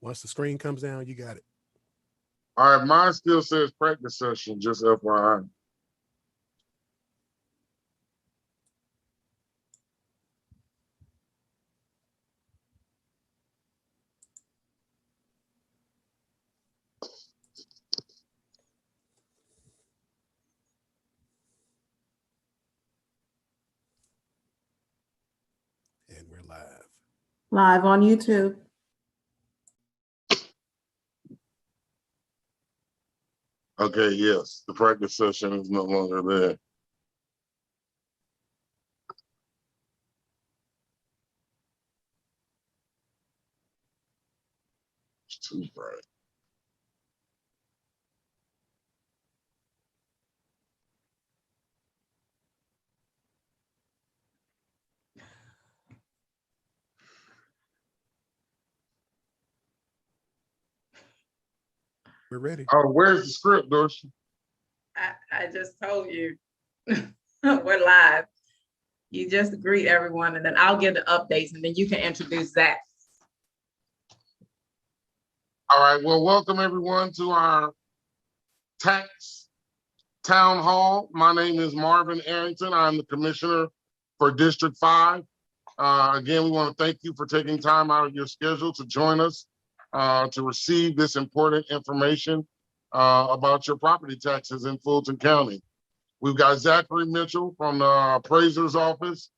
Once the screen comes down, you got it. All right, mine still says practice session, just FYI. And we're live. Live on YouTube. Okay, yes, the practice session is no longer there. It's too bright. We're ready. Oh, where's the script, Dorsey? I just told you we're live. You just greet everyone and then I'll give the updates and then you can introduce Zach. All right, well, welcome everyone to our tax town hall. My name is Marvin Arrington. I'm the commissioner for District 5. Again, we want to thank you for taking time out of your schedule to join us to receive this important information about your property taxes in Fulton County. We've got Zachary Mitchell from the appraiser's office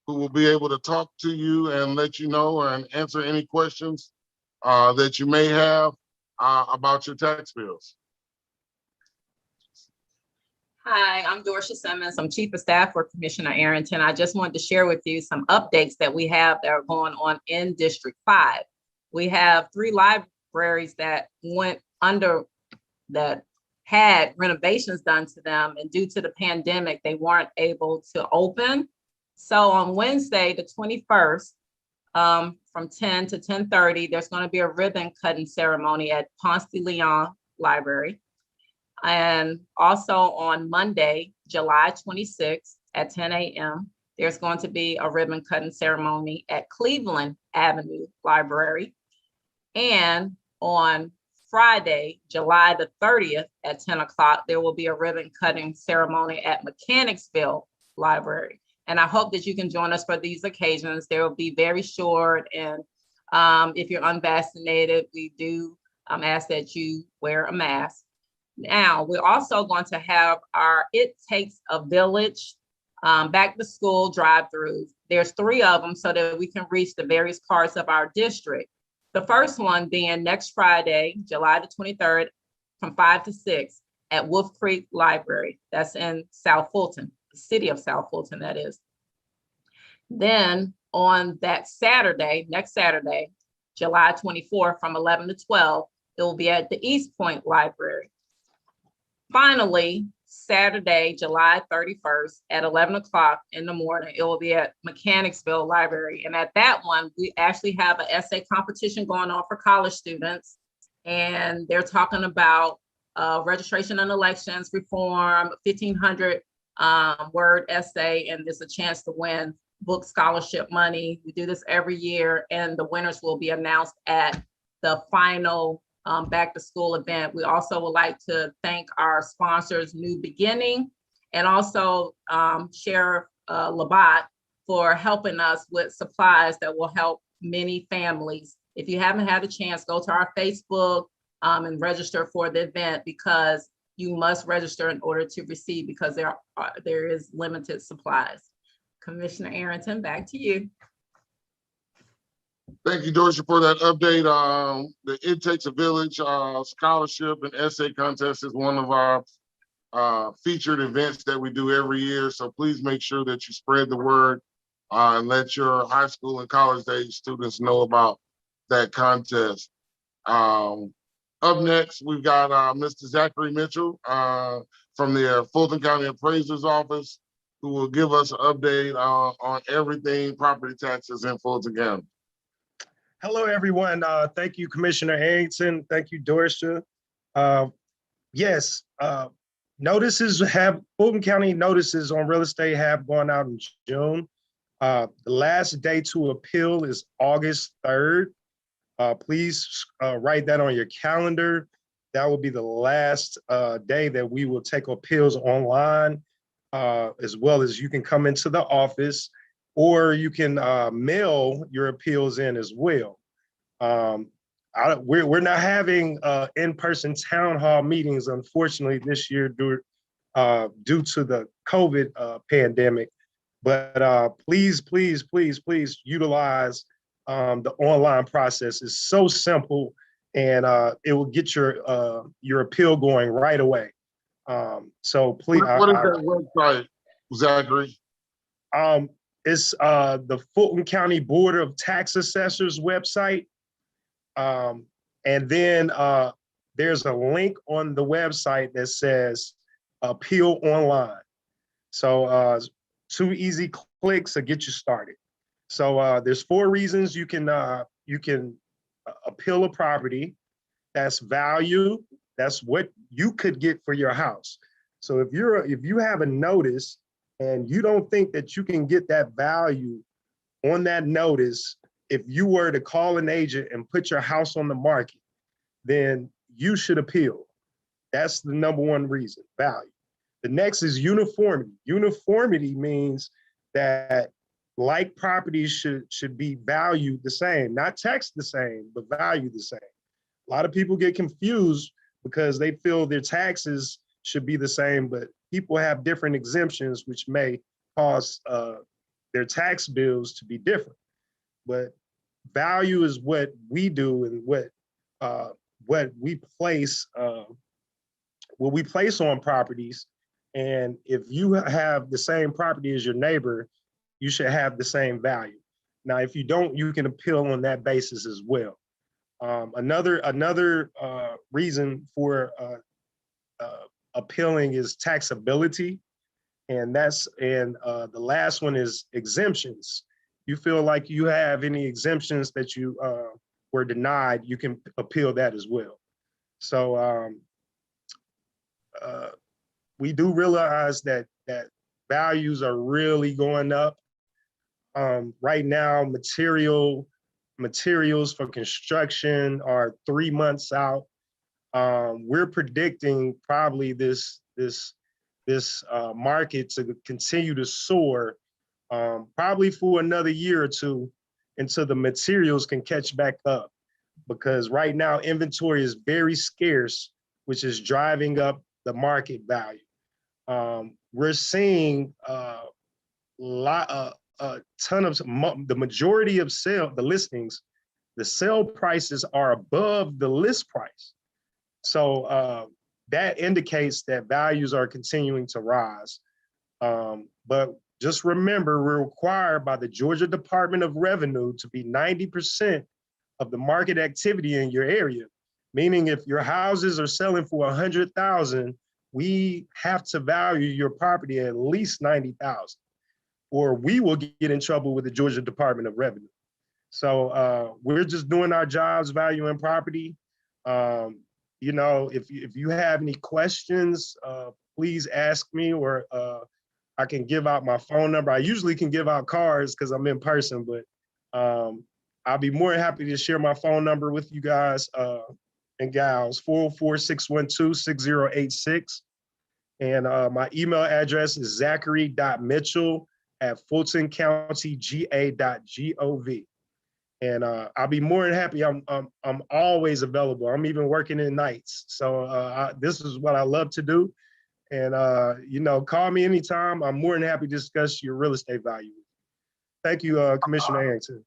who will be able to talk to you and let you know and answer any questions that you may have about your tax bills. Hi, I'm Dorsha Simmons. I'm Chief of Staff for Commissioner Arrington. I just wanted to share with you some updates that we have that are going on in District 5. We have 3 libraries that went under, that had renovations done to them, and due to the pandemic, they weren't able to open. So on Wednesday, the 21st, from 10 to 10:30, there's going to be a ribbon cutting ceremony at Ponce de Leon Library. And also on Monday, July 26th at 10 a.m., there's going to be a ribbon cutting ceremony at Cleveland Avenue Library. And on Friday, July the 30th at 10 o'clock, there will be a ribbon cutting ceremony at Mechanicsville Library. And I hope that you can join us for these occasions. They will be very short. And if you're unvaccinated, we do ask that you wear a mask. Now, we're also going to have our It Takes a Village back to school drive-throughs. There's 3 of them so that we can reach the various parts of our district. The first one being next Friday, July the 23rd, from 5 to 6 at Wolf Creek Library. That's in South Fulton, the city of South Fulton, that is. Then on that Saturday, next Saturday, July 24th, from 11 to 12, it will be at the East Point Library. Finally, Saturday, July 31st at 11 o'clock in the morning, it will be at Mechanicsville Library. And at that one, we actually have an essay competition going on for college students. And they're talking about registration and elections reform, 1,500 word essay, and there's a chance to win book scholarship money. We do this every year, and the winners will be announced at the final back to school event. We also would like to thank our sponsors, New Beginning, and also Sheriff Labatt for helping us with supplies that will help many families. If you haven't had a chance, go to our Facebook and register for the event, because you must register in order to receive, because there is limited supplies. Commissioner Arrington, back to you. Thank you, Dorsey, for that update. The It Takes a Village scholarship and essay contest is one of our featured events that we do every year. So please make sure that you spread the word and let your high school and college age students know about that contest. Up next, we've got Mr. Zachary Mitchell from the Fulton County Appraiser's Office, who will give us an update on everything property taxes in Fulton County. Hello, everyone. Thank you, Commissioner Arrington. Thank you, Dorsha. Yes, Fulton County notices on real estate have gone out in June. The last day to appeal is August 3rd. Please write that on your calendar. That will be the last day that we will take appeals online, as well as you can come into the office, or you can mail your appeals in as well. We're not having in-person town hall meetings, unfortunately, this year due to the COVID pandemic. But please, please, please, please utilize the online process. It's so simple, and it will get your appeal going right away. So please, What is that website, Zachary? It's the Fulton County Board of Tax Assessors website. And then there's a link on the website that says appeal online. So 2 easy clicks to get you started. So there's 4 reasons you can appeal a property. That's value. That's what you could get for your house. So if you have a notice and you don't think that you can get that value on that notice, if you were to call an agent and put your house on the market, then you should appeal. That's the number 1 reason, value. The next is uniformity. Uniformity means that like properties should be valued the same, not taxed the same, but valued the same. A lot of people get confused because they feel their taxes should be the same, but people have different exemptions, which may cause their tax bills to be different. But value is what we do and what we place on properties. And if you have the same property as your neighbor, you should have the same value. Now, if you don't, you can appeal on that basis as well. Another reason for appealing is taxability, and the last one is exemptions. You feel like you have any exemptions that you were denied, you can appeal that as well. So we do realize that values are really going up. Right now, materials for construction are 3 months out. We're predicting probably this market to continue to soar, probably for another year or two until the materials can catch back up. Because right now inventory is very scarce, which is driving up the market value. We're seeing a ton of the majority of the listings, the sale prices are above the list price. So that indicates that values are continuing to rise. But just remember, we're required by the Georgia Department of Revenue to be 90% of the market activity in your area. Meaning if your houses are selling for 100,000, we have to value your property at least 90,000, or we will get in trouble with the Georgia Department of Revenue. So we're just doing our jobs, valuing property. You know, if you have any questions, please ask me, or I can give out my phone number. I usually can give out cards because I'm in person, but I'll be more than happy to share my phone number with you guys and gals, 404-612-6086. And my email address is zachary.mitchell@fultoncountyga.gov. And I'll be more than happy. I'm always available. I'm even working in nights. So this is what I love to do. And you know, call me anytime. I'm more than happy to discuss your real estate value. Thank you, Commissioner Arrington.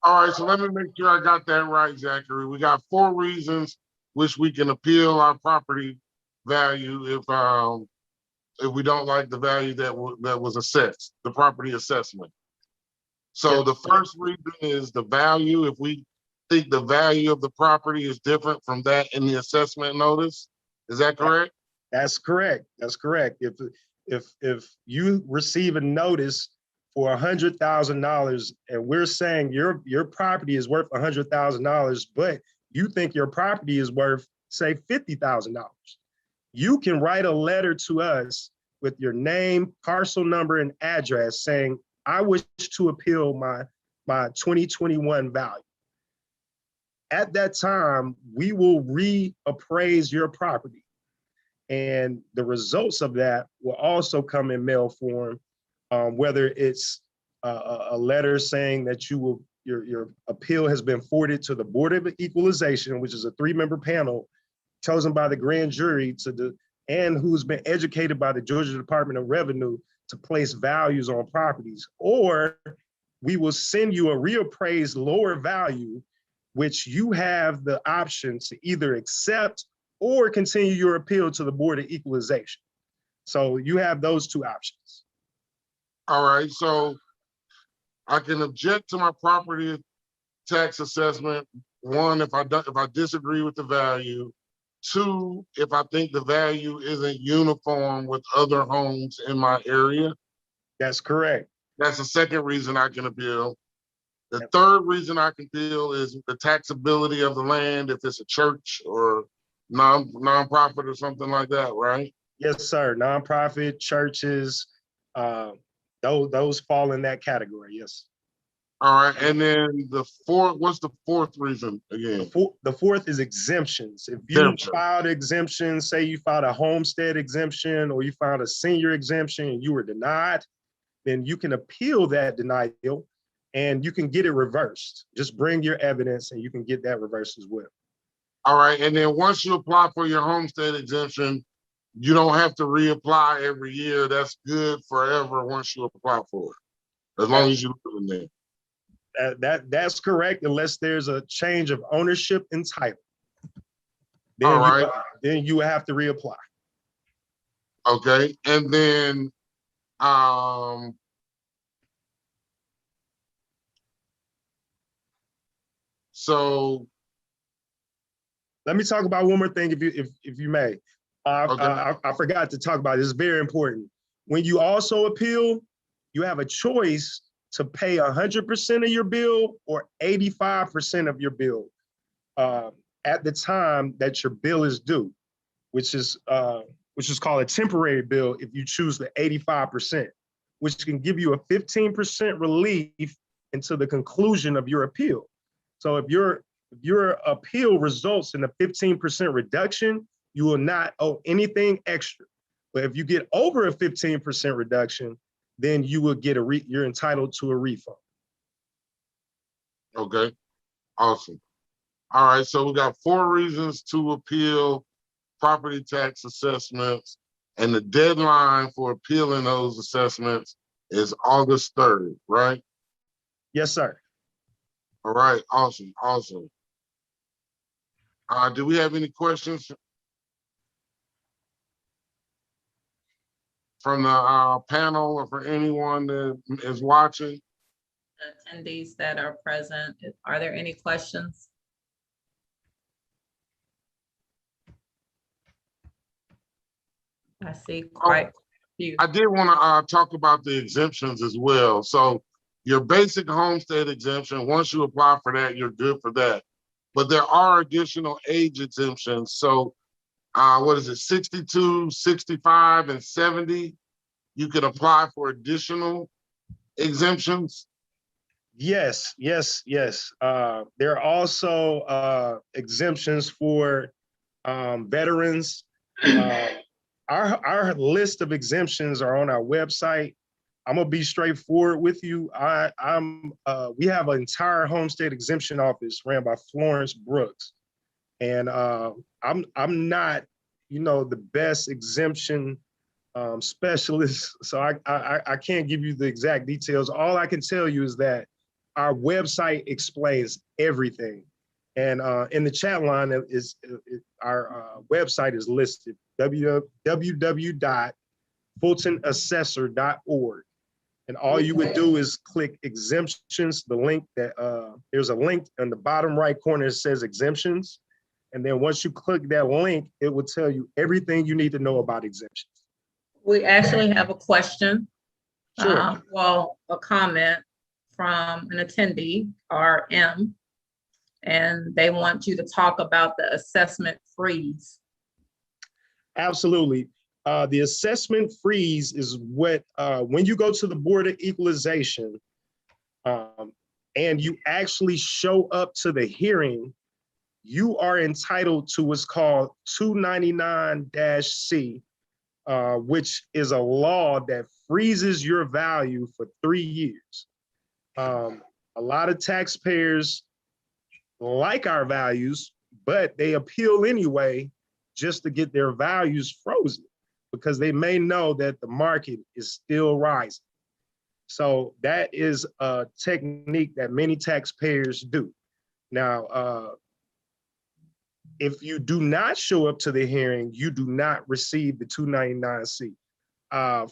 All right, so let me make sure I got that right, Zachary. We got 4 reasons which we can appeal our property value if we don't like the value that was assessed, the property assessment. So the first reason is the value. If we think the value of the property is different from that in the assessment notice, is that correct? That's correct. That's correct. If you receive a notice for $100,000 and we're saying your property is worth $100,000, but you think your property is worth, say, $50,000, you can write a letter to us with your name, parcel number, and address saying, I wish to appeal my 2021 value. at that time, we will reappraise your property. And the results of that will also come in mail form, whether it's a letter saying that your appeal has been forwarded to the Board of Equalization, which is a 3-member panel chosen by the grand jury and who's been educated by the Georgia Department of Revenue to place values on properties, or we will send you a reappraised lower value, which you have the option to either accept or continue your appeal to the Board of Equalization. So you have those two options. All right, so I can object to my property tax assessment. One, if I disagree with the value. Two, if I think the value isn't uniform with other homes in my area. That's correct. That's the second reason I can appeal. The third reason I can appeal is the taxability of the land, if it's a church or nonprofit or something like that, right? Yes, sir. Nonprofit, churches, those fall in that category, yes. All right, and then what's the fourth reason again? The fourth is exemptions. If you filed exemptions, say you filed a homestead exemption or you filed a senior exemption and you were denied, then you can appeal that denial and you can get it reversed. Just bring your evidence and you can get that reversed as well. All right, and then once you apply for your homestead exemption, you don't have to reapply every year. That's good forever once you apply for it, as long as you live in there. That's correct, unless there's a change of ownership and title. Then you have to reapply. Okay, and then so let me talk about one more thing, if you may. Okay. I forgot to talk about it. It's very important. When you also appeal, you have a choice to pay 100% of your bill or 85% of your bill at the time that your bill is due, which is called a temporary bill if you choose the 85%, which can give you a 15% relief until the conclusion of your appeal. So if your appeal results in a 15% reduction, you will not owe anything extra. But if you get over a 15% reduction, then you will get you're entitled to a refund. Okay, awesome. All right, so we got 4 reasons to appeal property tax assessments, and the deadline for appealing those assessments is August 3rd, right? Yes, sir. All right, awesome. Do we have any questions from the panel or for anyone that is watching? Attendees that are present, are there any questions? I see quite a few. I did want to talk about the exemptions as well. So your basic homestead exemption, once you apply for that, you're good for that. But there are additional age exemptions. So what is it, 62, 65, and 70? You can apply for additional exemptions? Yes. There are also exemptions for veterans. Our list of exemptions are on our website. I'm gonna be straightforward with you. We have an entire homestead exemption office ran by Florence Brooks, and I'm not, the best exemption specialist, so I can't give you the exact details. All I can tell you is that our website explains everything, and in the chat line our website is listed, www.fultonassessor.org. And all you would do is click exemptions, the link that there's a link in the bottom right corner that says exemptions. And then once you click that link, it will tell you everything you need to know about exemptions. We actually have a question. Sure. A comment from an attendee, RM, and they want you to talk about the assessment freeze. Absolutely. The assessment freeze is what, when you go to the Board of Equalization and you actually show up to the hearing, you are entitled to what's called 299-C, which is a law that freezes your value for 3 years. A lot of taxpayers like our values, but they appeal anyway just to get their values frozen because they may know that the market is still rising. So that is a technique that many taxpayers do. Now, if you do not show up to the hearing, you do not receive the 299-C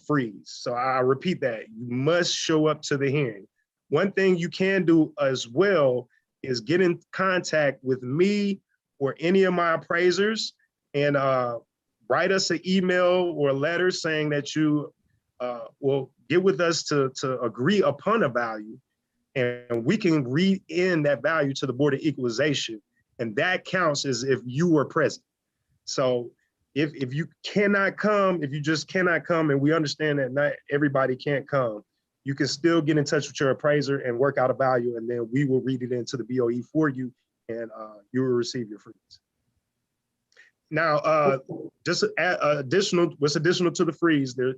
freeze. So I repeat that, you must show up to the hearing. One thing you can do as well is get in contact with me or any of my appraisers and write us an email or a letter saying that you will get with us to agree upon a value, and we can read in that value to the Board of Equalization, and that counts as if you were present. So if you cannot come, if you just cannot come, and we understand that not everybody can't come, you can still get in touch with your appraiser and work out a value, and then we will read it into the BOE for you, and you will receive your freeze. Now, just additional, what's additional to the freeze, there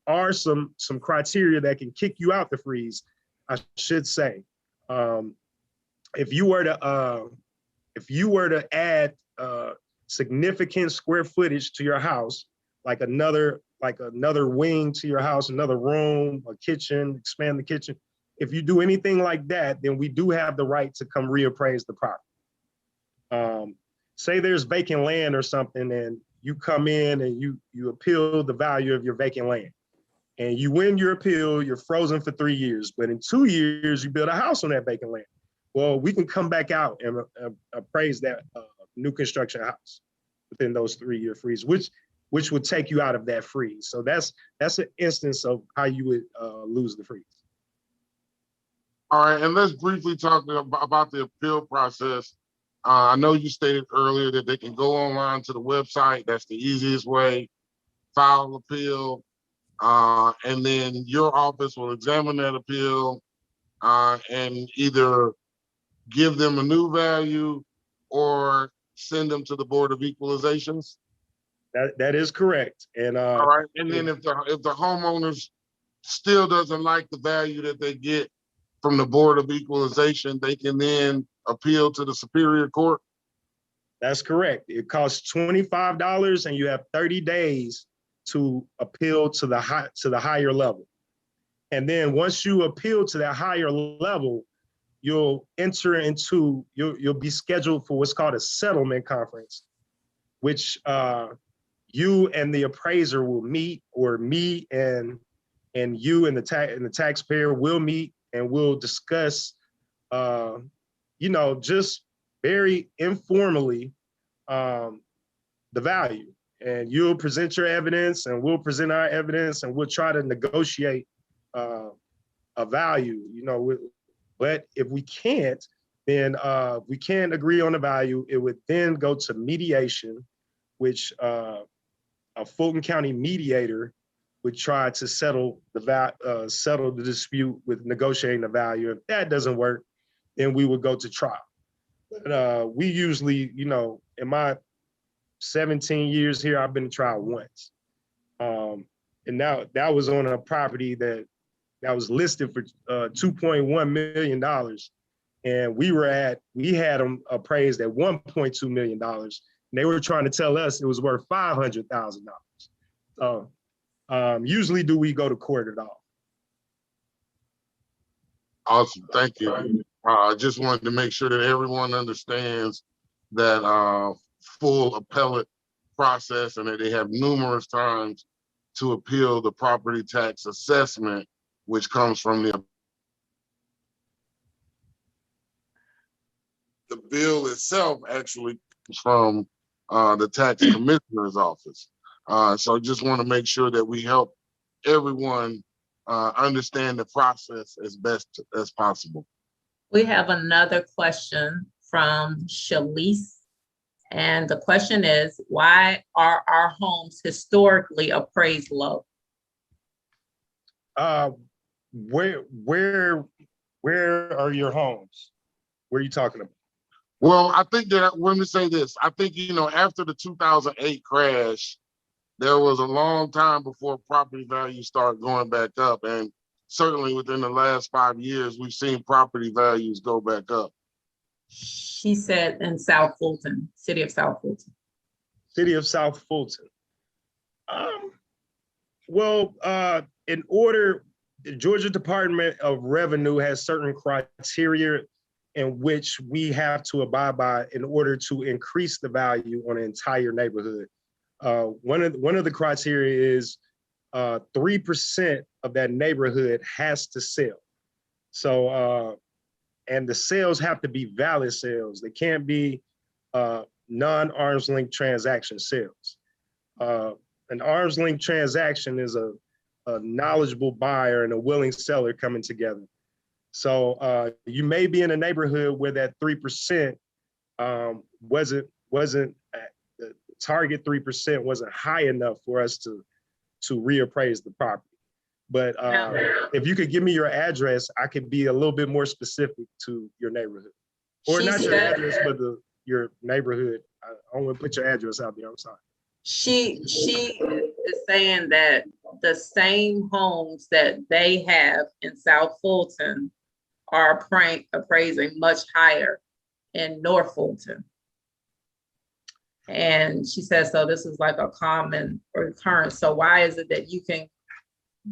are some criteria that can kick you out the freeze, I should say. If you were to add significant square footage to your house, like another wing to your house, another room, a kitchen, expand the kitchen. If you do anything like that, then we do have the right to come reappraise the property. Say there's vacant land or something, and you come in and you appeal the value of your vacant land, and you win your appeal, you're frozen for 3 years, but in 2 years, you build a house on that vacant land. Well, we can come back out and appraise that new construction house within those 3-year freeze, which would take you out of that freeze. So that's an instance of how you would lose the freeze. All right, and let's briefly talk about the appeal process. I know you stated earlier that they can go online to the website. That's the easiest way. File appeal, and then your office will examine that appeal and either give them a new value or send them to the Board of Equalizations. That is correct. And all right, and then if the homeowners still doesn't like the value that they get from the Board of Equalization, they can then appeal to the Superior Court. That's correct. It costs $25, and you have 30 days to appeal to the higher level. And then once you appeal to that higher level, you'll enter into, you'll be scheduled for what's called a settlement conference, which you and the appraiser will meet, or me and you and the taxpayer will meet, and we'll discuss, just very informally, the value. And you'll present your evidence, and we'll present our evidence, and we'll try to negotiate a value. But if we can't, then we can't agree on the value. It would then go to mediation, which a Fulton County mediator would try to settle the dispute with negotiating the value. If that doesn't work, then we would go to trial. But we usually, in my 17 years here, I've been to trial once. And now that was on a property that was listed for $2.1 million. And we had them appraised at $1.2 million. And they were trying to tell us it was worth $500,000. So usually do we go to court at all? Awesome, thank you. I just wanted to make sure that everyone understands that full appellate process, and that they have numerous times to appeal the property tax assessment, which comes from the bill itself actually comes from the tax commissioner's office. So I just want to make sure that we help everyone understand the process as best as possible. We have another question from Shalise. And the question is, why are our homes historically appraised low? Where are your homes? Where are you talking about? Well, I think that, let me say this. I think, after the 2008 crash, there was a long time before property values started going back up. And certainly within the last 5 years, we've seen property values go back up. She said in South Fulton, city of South Fulton. City of South Fulton. Well, in order, the Georgia Department of Revenue has certain criteria in which we have to abide by in order to increase the value on an entire neighborhood. One of the criteria is 3% of that neighborhood has to sell. So, and the sales have to be valid sales. They can't be non-arm's length transaction sales. An arm's length transaction is a knowledgeable buyer and a willing seller coming together. So you may be in a neighborhood where that 3% wasn't the target 3% wasn't high enough for us to reappraise the property. But if you could give me your address, I could be a little bit more specific to your neighborhood, or not your address, but your neighborhood. I don't want to put your address out there. I'm sorry. She is saying that the same homes that they have in South Fulton are appraising much higher in North Fulton. And she says, so this is like a common occurrence. So why is it that you can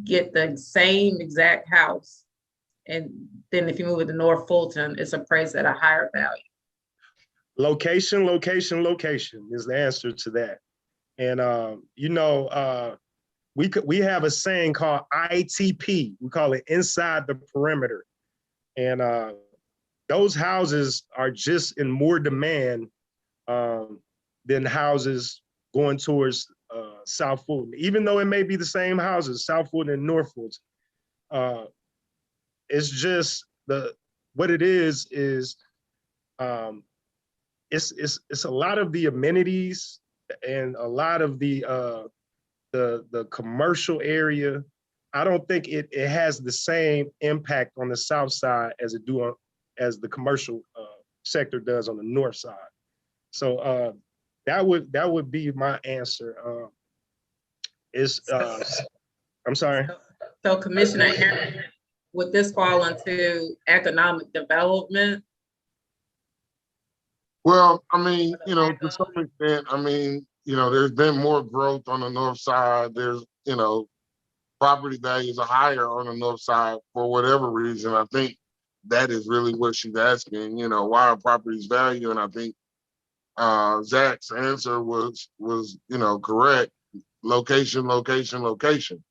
get the same exact house, and then if you move it to North Fulton, it's appraised at a higher value? Location, location, location is the answer to that. And we have a saying called ITP. We call it inside the perimeter. And those houses are just in more demand than houses going towards South Fulton, even though it may be the same houses, South Fulton and North Fulton. It's just what it is it's a lot of the amenities and a lot of the commercial area. I don't think it has the same impact on the south side as as the commercial sector does on the north side. So that would be my answer. I'm sorry. So Commissioner Aaron, would this fall into economic development? Well, I mean, to some extent, there's been more growth on the north side. There's, property values are higher on the north side for whatever reason. I think that is really what she's asking, why are properties value? And I think Zach's answer was correct. Location, location, location.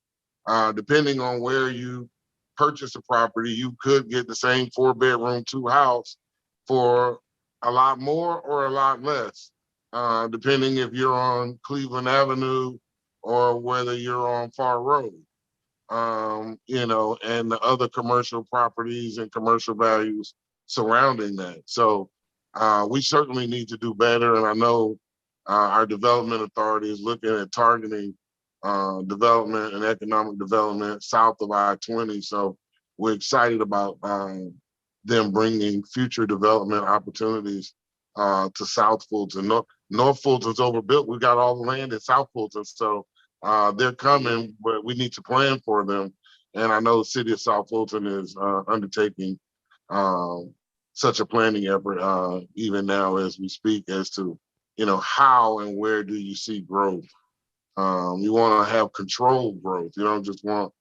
Depending on where you purchase a property, you could get the same 4-bedroom, 2-house for a lot more or a lot less, depending if you're on Cleveland Avenue or whether you're on Far Road, and the other commercial properties and commercial values surrounding that. So we certainly need to do better. And I know our development authority is looking at targeting development and economic development south of I-20. So we're excited about them bringing future development opportunities to South Fulton. North Fulton's overbuilt. We got all the land in South Fulton. So they're coming, but we need to plan for them. And I know the city of South Fulton is undertaking such a planning effort even now as we speak as to, how and where do you see growth? You want to have controlled growth. You don't just want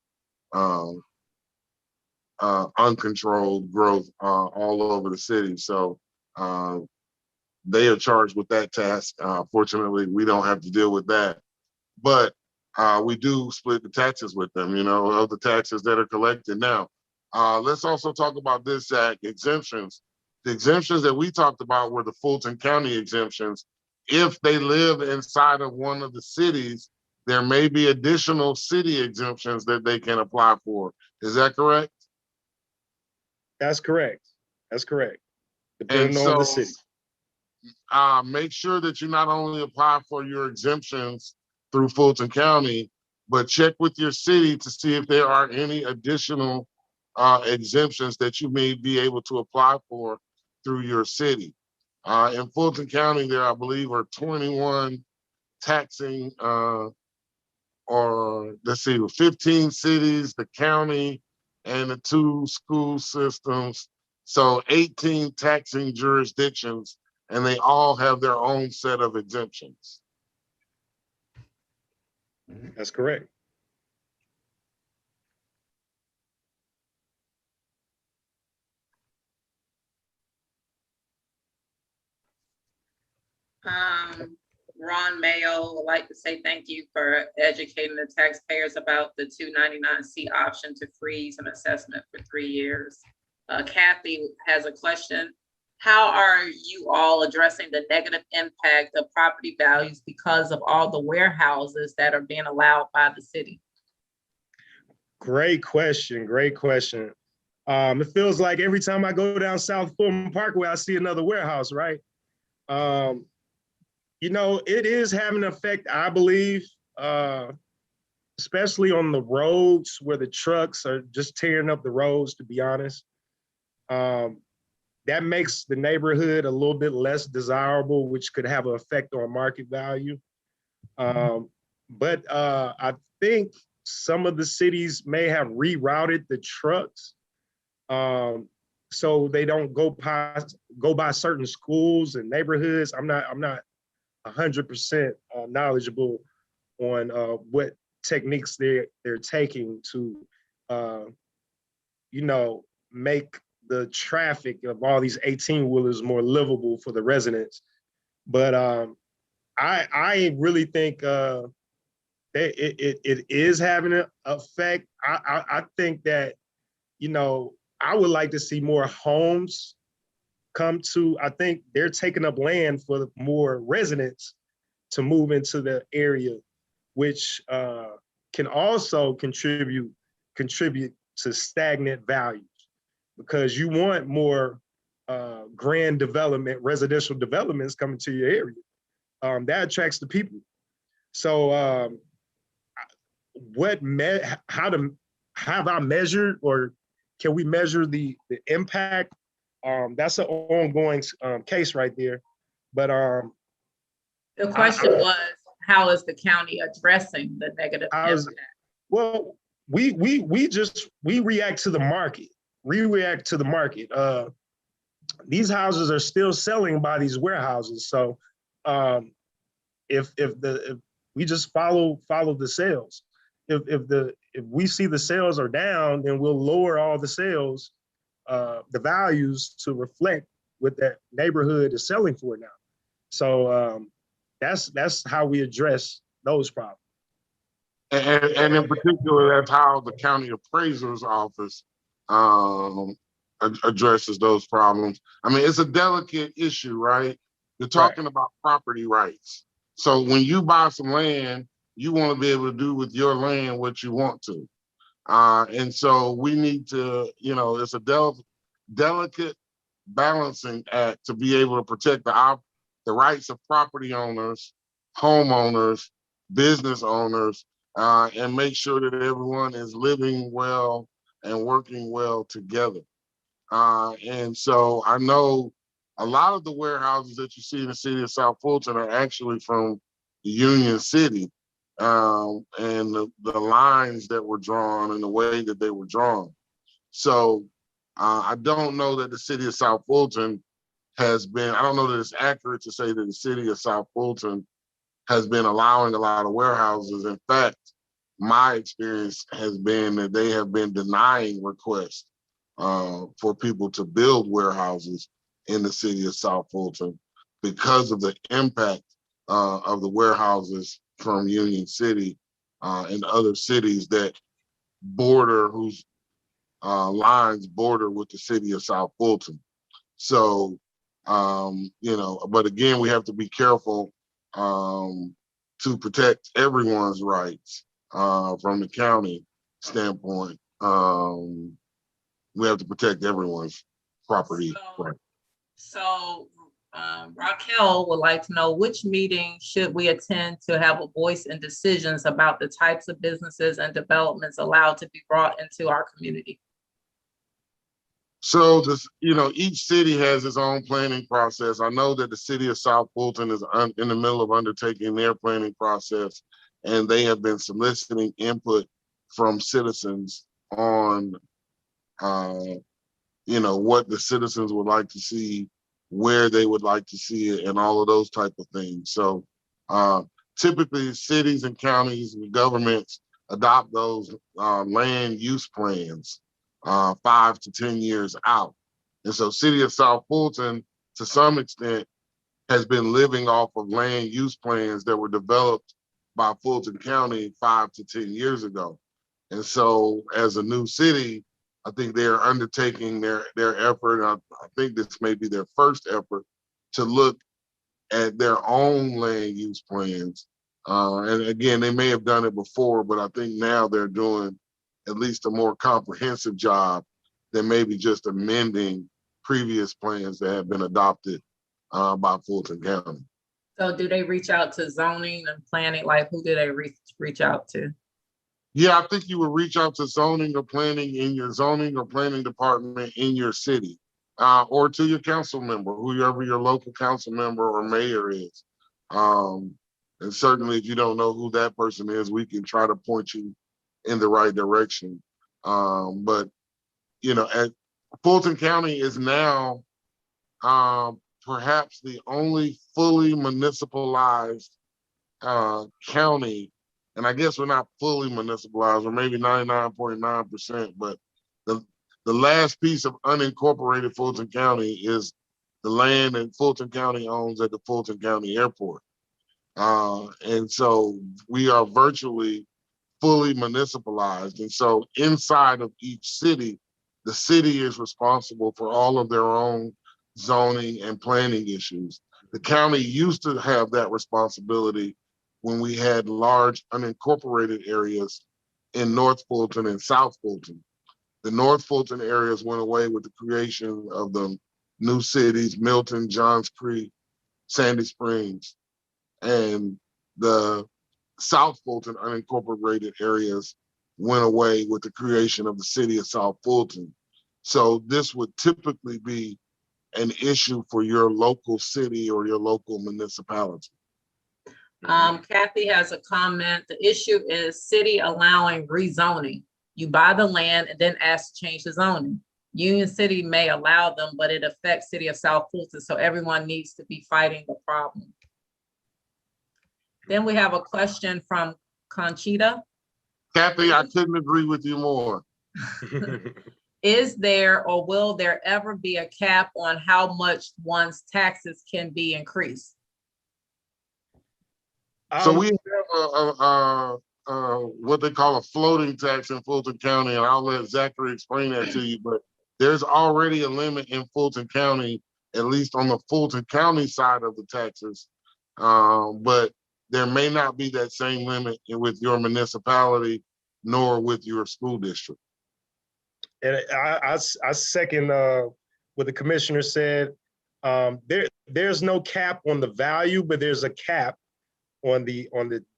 uncontrolled growth all over the city. So they are charged with that task. Fortunately, we don't have to deal with that. But we do split the taxes with them, of the taxes that are collected now. Let's also talk about this, Zach, exemptions. The exemptions that we talked about were the Fulton County exemptions. If they live inside of one of the cities, there may be additional city exemptions that they can apply for. Is that correct? That's correct. That's correct. Depending on the city. Make sure that you not only apply for your exemptions through Fulton County, but check with your city to see if there are any additional exemptions that you may be able to apply for through your city. In Fulton County, there, I believe, are 21 taxing, or let's see, 15 cities, the county, and the 2 school systems. So 18 taxing jurisdictions, and they all have their own set of exemptions. That's correct. Ron Mayo would like to say thank you for educating the taxpayers about the 299C option to freeze an assessment for 3 years. Kathy has a question. How are you all addressing the negative impact of property values because of all the warehouses that are being allowed by the city? Great question. Great question. It feels like every time I go down South Fulton Parkway, I see another warehouse, right? You know, it is having an effect, I believe, especially on the roads where the trucks are just tearing up the roads, to be honest. That makes the neighborhood a little bit less desirable, which could have an effect on market value. But I think some of the cities may have rerouted the trucks so they don't go by certain schools and neighborhoods. I'm not 100% knowledgeable on what techniques they're taking to, you know, make the traffic of all these 18-wheelers more livable for the residents. But I really think that it is having an effect. I think that, you know, I would like to see more homes come to, I think they're taking up land for more residents to move into the area, which can also contribute to stagnant values, because you want more grand development, residential developments coming to your area. That attracts the people. So have I measured, or can we measure the impact? That's an ongoing case right there. But the question was, how is the county addressing the negative impact? Well, we react to the market. We react to the market. These houses are still selling by these warehouses. So if we just follow the sales, if we see the sales are down, then we'll lower all the sales, the values to reflect what that neighborhood is selling for now. So that's how we address those problems. And in particular, that's how the county appraiser's office addresses those problems. I mean, it's a delicate issue, right? You're talking about property rights. So when you buy some land, you want to be able to do with your land what you want to. And so we need to, you know, it's a delicate balancing act to be able to protect the rights of property owners, homeowners, business owners, and make sure that everyone is living well and working well together. And so I know a lot of the warehouses that you see in the city of South Fulton are actually from Union City, and the lines that were drawn and the way that they were drawn. So I don't know that the city of South Fulton has been, I don't know that it's accurate to say that the city of South Fulton has been allowing a lot of warehouses. In fact, my experience has been that they have been denying requests for people to build warehouses in the city of South Fulton because of the impact of the warehouses from Union City and other cities that border, whose lines border with the city of South Fulton. So, you know, but again, we have to be careful to protect everyone's rights from the county standpoint. We have to protect everyone's property. So Raquel would like to know, which meeting should we attend to have a voice in decisions about the types of businesses and developments allowed to be brought into our community? So this, each city has its own planning process. I know that the city of South Fulton is in the middle of undertaking their planning process, and they have been soliciting input from citizens on, what the citizens would like to see, where they would like to see it, and all of those type of things. So typically, cities and counties and governments adopt those land use plans 5 to 10 years out. And so city of South Fulton, to some extent, has been living off of land use plans that were developed by Fulton County 5 to 10 years ago. And so as a new city, I think they are undertaking their effort. I think this may be their first effort to look at their own land use plans. And again, they may have done it before, but I think now they're doing at least a more comprehensive job than maybe just amending previous plans that have been adopted by Fulton County. So do they reach out to zoning and planning? Like, who do they reach out to? Yeah, I think you would reach out to zoning or planning in your zoning or planning department in your city, or to your council member, whoever your local council member or mayor is. And certainly if you don't know who that person is, we can try to point you in the right direction. But, Fulton County is now perhaps the only fully municipalized county. And I guess we're not fully municipalized, or maybe 99.9%, but the last piece of unincorporated Fulton County is the land that Fulton County owns at the Fulton County Airport. And so we are virtually fully municipalized. And so inside of each city, the city is responsible for all of their own zoning and planning issues. The county used to have that responsibility when we had large unincorporated areas in North Fulton and South Fulton. The North Fulton areas went away with the creation of the new cities, Milton, Johns Creek, Sandy Springs, and the South Fulton unincorporated areas went away with the creation of the city of South Fulton. So this would typically be an issue for your local city or your local municipality. Kathy has a comment. The issue is city allowing rezoning. You buy the land and then ask to change the zoning. Union City may allow them, but it affects city of South Fulton. So everyone needs to be fighting the problem. Then we have a question from Conchita. Kathy, I couldn't agree with you more. Is there or will there ever be a cap on how much one's taxes can be increased? So we have what they call a floating tax in Fulton County, and I'll let Zachary explain that to you, but there's already a limit in Fulton County, at least on the Fulton County side of the taxes. But there may not be that same limit with your municipality, nor with your school district. And I second what the commissioner said. There's no cap on the value, but there's a cap on the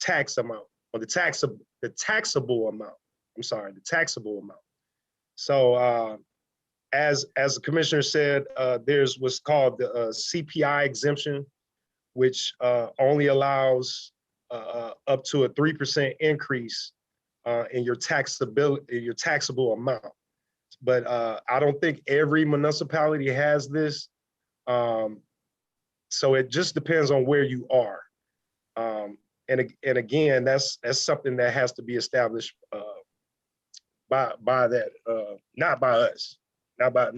tax amount, on the taxable amount. I'm sorry, the taxable amount. So as the commissioner said, there's what's called the CPI exemption, which only allows up to a 3% increase in your taxable amount. But I don't think every municipality has this. So it just depends on where you are. And again, that's something that has to be established by that, not by us, not by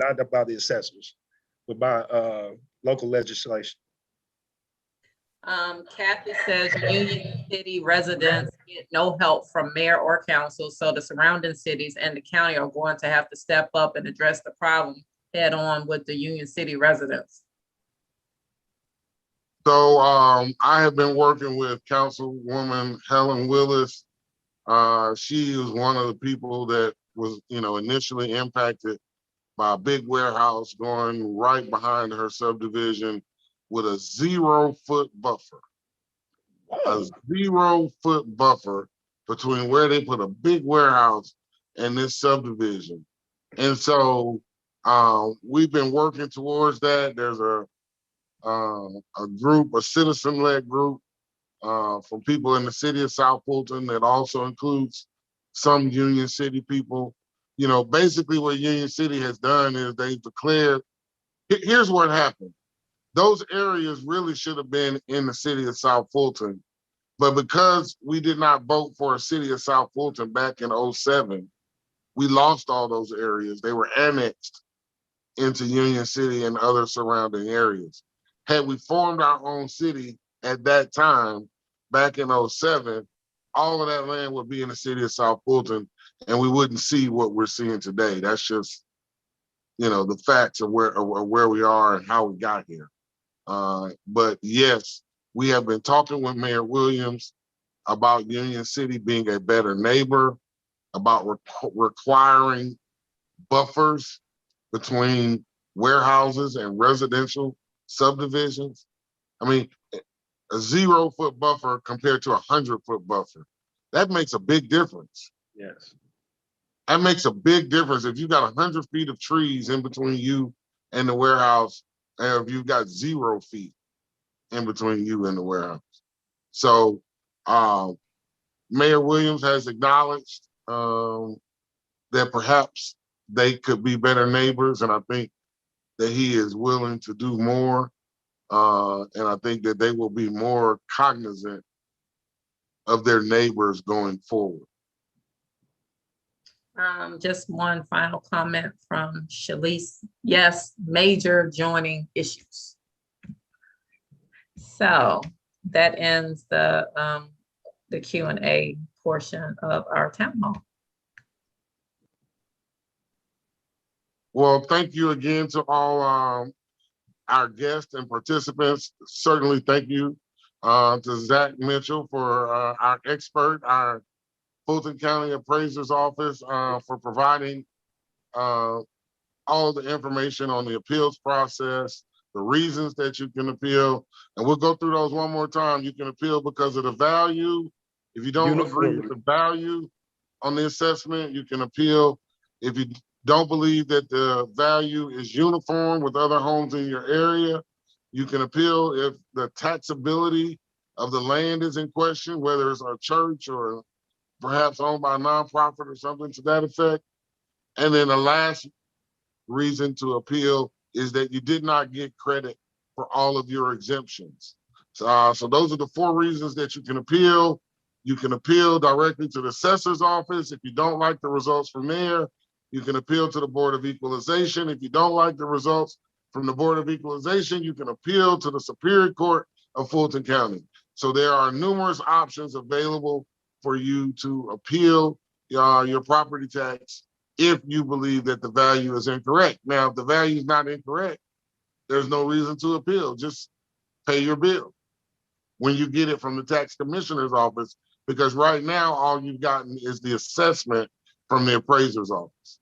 the assessors, but by local legislation. Kathy says Union City residents get no help from mayor or council, so the surrounding cities and the county are going to have to step up and address the problem head on with the Union City residents. So I have been working with Councilwoman Helen Willis. She was one of the people that was, initially impacted by a big warehouse going right behind her subdivision with a 0-foot buffer. A 0-foot buffer between where they put a big warehouse and this subdivision. And so We've been working towards that. There's a group, a citizen-led group from people in the city of South Fulton that also includes some Union City people. You know, basically what Union City has done is they've declared, here's what happened. Those areas really should have been in the city of South Fulton, but because we did not vote for a city of South Fulton back in '07, we lost all those areas. They were annexed into Union City and other surrounding areas. Had we formed our own city at that time, back in '07, all of that land would be in the city of South Fulton, and we wouldn't see what we're seeing today. That's just, you know, the facts of where we are and how we got here. But yes, we have been talking with Mayor Williams about Union City being a better neighbor, about requiring buffers between warehouses and residential subdivisions. I mean, a 0-foot buffer compared to a 100-foot buffer, that makes a big difference. Yes. That makes a big difference if you got 100 feet of trees in between you and the warehouse, and if you've got 0 feet in between you and the warehouse. So Mayor Williams has acknowledged that perhaps they could be better neighbors, and I think that he is willing to do more. And I think that they will be more cognizant of their neighbors going forward. Just one final comment from Shalice. Yes, major joining issues. So that ends the Q&A portion of our town hall. Well, thank you again to all our guests and participants. Certainly thank you to Zach Mitchell for our expert, our Fulton County Appraiser's Office for providing all of the information on the appeals process, the reasons that you can appeal. And we'll go through those one more time. You can appeal because of the value. If you don't agree with the value on the assessment, you can appeal. If you don't believe that the value is uniform with other homes in your area, you can appeal if the taxability of the land is in question, whether it's a church or perhaps owned by a nonprofit or something to that effect. And then the last reason to appeal is that you did not get credit for all of your exemptions. So those are the 4 reasons that you can appeal. You can appeal directly to the assessor's office. If you don't like the results from there, you can appeal to the Board of Equalization. If you don't like the results from the Board of Equalization, you can appeal to the Superior Court of Fulton County. So there are numerous options available for you to appeal your property tax if you believe that the value is incorrect. Now, if the value is not incorrect, there's no reason to appeal. Just pay your bill when you get it from the tax commissioner's office, because right now all you've gotten is the assessment from the appraiser's office.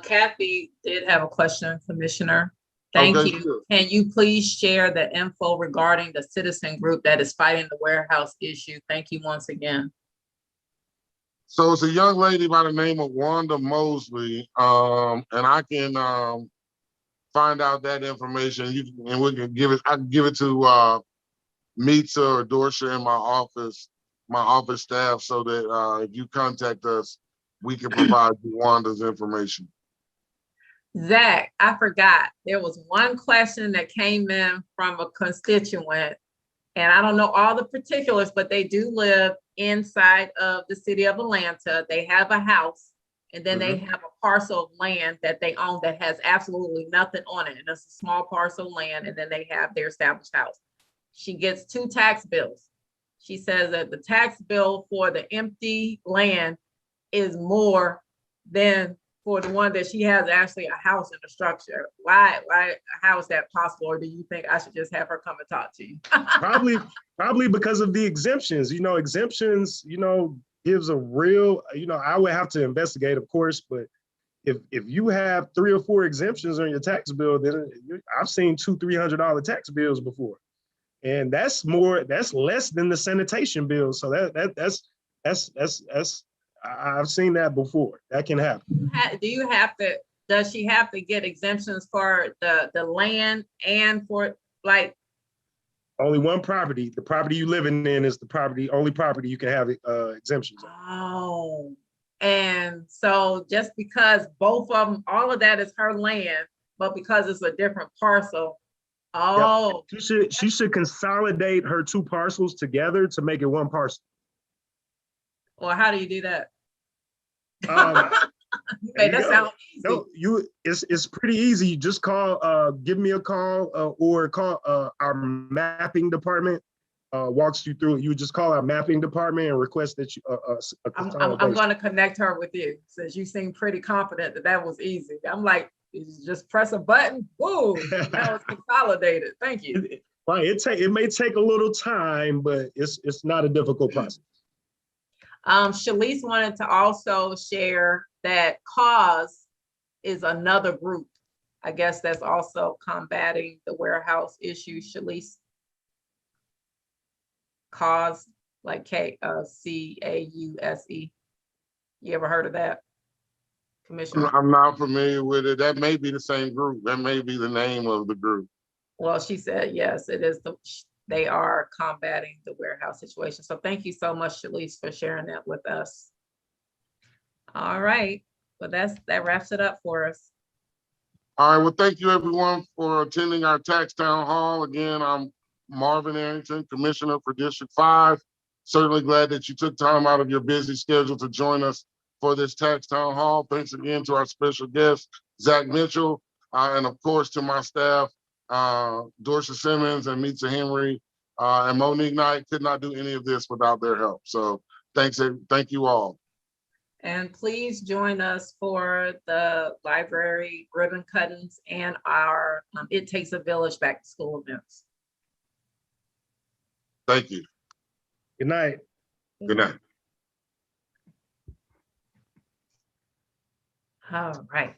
Kathy did have a question, Commissioner. Thank you. Sure. Can you please share the info regarding the citizen group that is fighting the warehouse issue? Thank you once again. So it's a young lady by the name of Wanda Mosley, and I can find out that information. And we can give it. I can give it to Mitza or Dorsha in my office staff, so that if you contact us, we can provide you Wanda's information. Zach, I forgot. There was one question that came in from a constituent, and I don't know all the particulars, but they do live inside of the city of Atlanta. They have a house, and then they have a parcel of land that they own that has absolutely nothing on it. And it's a small parcel of land, and then they have their established house. She gets 2 tax bills. She says that the tax bill for the empty land is more than for the one that she has actually a house in the structure. Why, how is that possible? Or do you think I should just have her come and talk to you? Probably because of the exemptions. You know, exemptions, you know, gives a real, you know, I would have to investigate, of course, but if you have 3 or 4 exemptions on your tax bill, then I've seen $200-300 tax bills before. And that's less than the sanitation bill. So that's I've seen that before. That can happen. Do you have to, does she have to get exemptions for the land and for like, Only one property, the property you living in is the property, only property you can have exemptions on. oh, and so just because both of them, all of that is her land, but because it's a different parcel, oh, She should consolidate her two parcels together to make it one parcel. well, how do you do that? Um, You there made you that go. sound easy. No, it's pretty easy. You just call, give me a call, or call our mapping department. Walks you through it. You just call our mapping department and request that you a I'm consolidation. gonna connect her with you, since you seem pretty confident that that was easy. I'm like, you just press a button, whoa, now it's consolidated. Thank you. Right, it may take a little time, but it's not a difficult process. Shalice wanted to also share that cause is another group. I guess that's also combating the warehouse issue, Shalice. Cause, like CAUSE. You ever heard of that, Commissioner? I'm not familiar with it. That may be the same group. That may be the name of the group. Well, she said, yes, it is they are combating the warehouse situation. So thank you so much, Shalice, for sharing that with us. All right, well, that wraps it up for us. All right, well, thank you everyone for attending our tax town hall. Again, I'm Marvin Arrington, Commissioner for District 5. Certainly glad that you took time out of your busy schedule to join us for this tax town hall. Thanks again to our special guest, Zach Mitchell, and of course to my staff, Dorsha Simmons and Meetha Henry, and Monique Knight. Could not do any of this without their help. So thank you all. And please join us for the library ribbon cuttings and our It Takes a Village back to school events. Thank you. Good night. Good night. All right.